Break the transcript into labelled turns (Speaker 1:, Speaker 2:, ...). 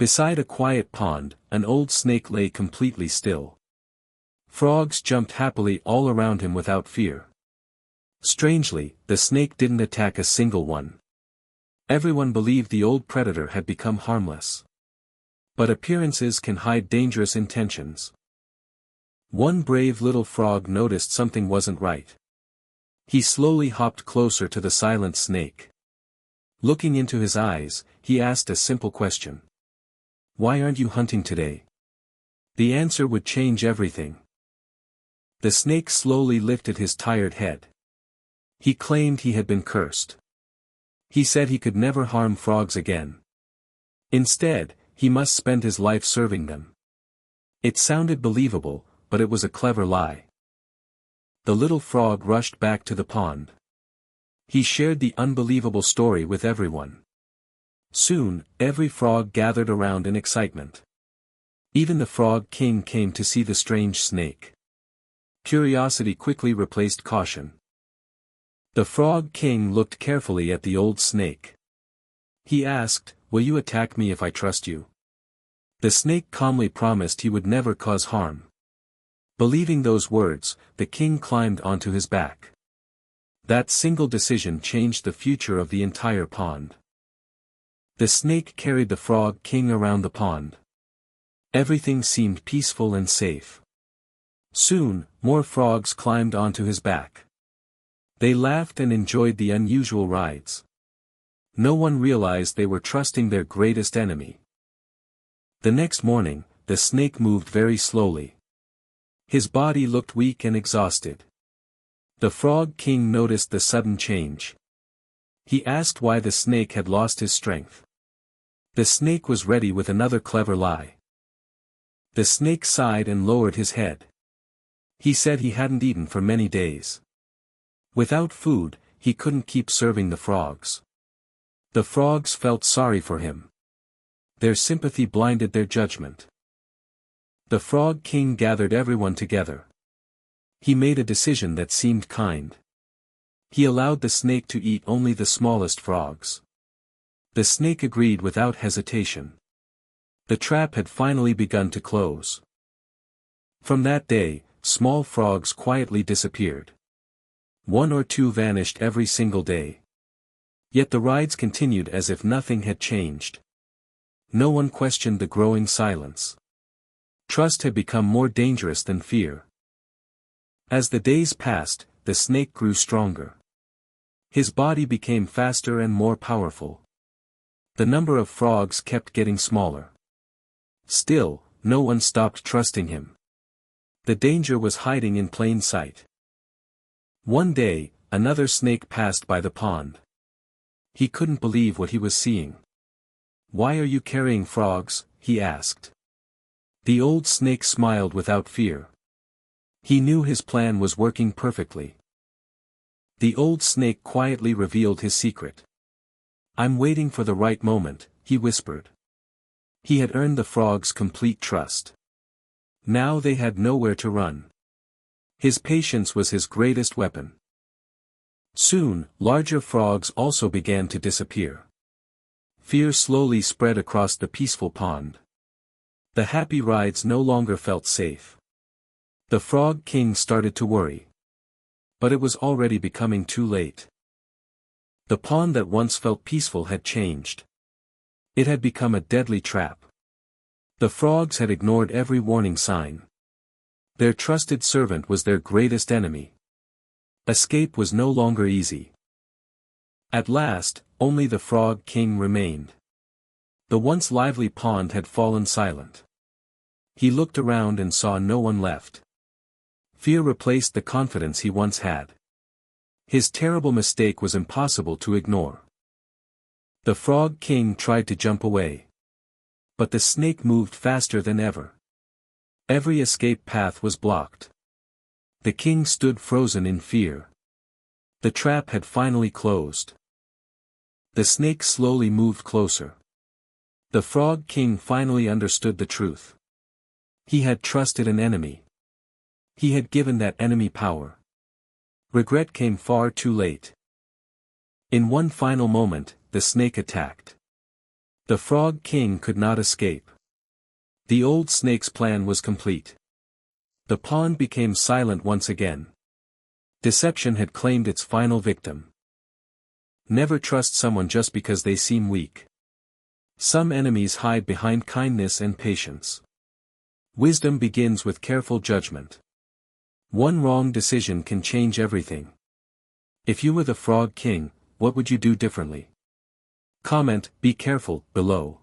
Speaker 1: Beside a quiet pond, an old snake lay completely still. Frogs jumped happily all around him without fear. Strangely, the snake didn't attack a single one. Everyone believed the old predator had become harmless. But appearances can hide dangerous intentions. One brave little frog noticed something wasn't right. He slowly hopped closer to the silent snake. Looking into his eyes, he asked a simple question. "Why aren't you hunting today?" The answer would change everything. The snake slowly lifted his tired head. He claimed he had been cursed. He said he could never harm frogs again. Instead, he must spend his life serving them. It sounded believable, but it was a clever lie. The little frog rushed back to the pond. He shared the unbelievable story with everyone. Soon, every frog gathered around in excitement. Even the frog king came to see the strange snake. Curiosity quickly replaced caution. The frog king looked carefully at the old snake. He asked, "Will you attack me if I trust you?" The snake calmly promised he would never cause harm. Believing those words, the king climbed onto his back. That single decision changed the future of the entire pond. The snake carried the frog king around the pond. Everything seemed peaceful and safe. Soon, more frogs climbed onto his back. They laughed and enjoyed the unusual rides. No one realized they were trusting their greatest enemy. The next morning, the snake moved very slowly. His body looked weak and exhausted. The frog king noticed the sudden change. He asked why the snake had lost his strength. The snake was ready with another clever lie. The snake sighed and lowered his head. He said he hadn't eaten for many days. Without food, he couldn't keep serving the frogs. The frogs felt sorry for him. Their sympathy blinded their judgment. The frog king gathered everyone together. He made a decision that seemed kind. He allowed the snake to eat only the smallest frogs. The snake agreed without hesitation. The trap had finally begun to close. From that day, small frogs quietly disappeared. One or two vanished every single day. Yet the rides continued as if nothing had changed. No one questioned the growing silence. Trust had become more dangerous than fear. As the days passed, the snake grew stronger. His body became faster and more powerful. The number of frogs kept getting smaller. Still, no one stopped trusting him. The danger was hiding in plain sight. One day, another snake passed by the pond. He couldn't believe what he was seeing. "Why are you carrying frogs?" he asked. The old snake smiled without fear. He knew his plan was working perfectly. The old snake quietly revealed his secret. "I'm waiting for the right moment," he whispered. He had earned the frogs' complete trust. Now they had nowhere to run. His patience was his greatest weapon. Soon, larger frogs also began to disappear. Fear slowly spread across the peaceful pond. The happy rides no longer felt safe. The frog king started to worry. But it was already becoming too late. The pond that once felt peaceful had changed. It had become a deadly trap. The frogs had ignored every warning sign. Their trusted servant was their greatest enemy. Escape was no longer easy. At last, only the frog king remained. The once lively pond had fallen silent. He looked around and saw no one left. Fear replaced the confidence he once had. His terrible mistake was impossible to ignore. The frog king tried to jump away. But the snake moved faster than ever. Every escape path was blocked. The king stood frozen in fear. The trap had finally closed. The snake slowly moved closer. The frog king finally understood the truth. He had trusted an enemy. He had given that enemy power. Regret came far too late. In one final moment, the snake attacked. The Frog King could not escape. The old snake's plan was complete. The pond became silent once again. Deception had claimed its final victim. Never trust someone just because they seem weak. Some enemies hide behind kindness and patience. Wisdom begins with careful judgment. One wrong decision can change everything. If you were the Frog King, what would you do differently? Comment, be careful, below.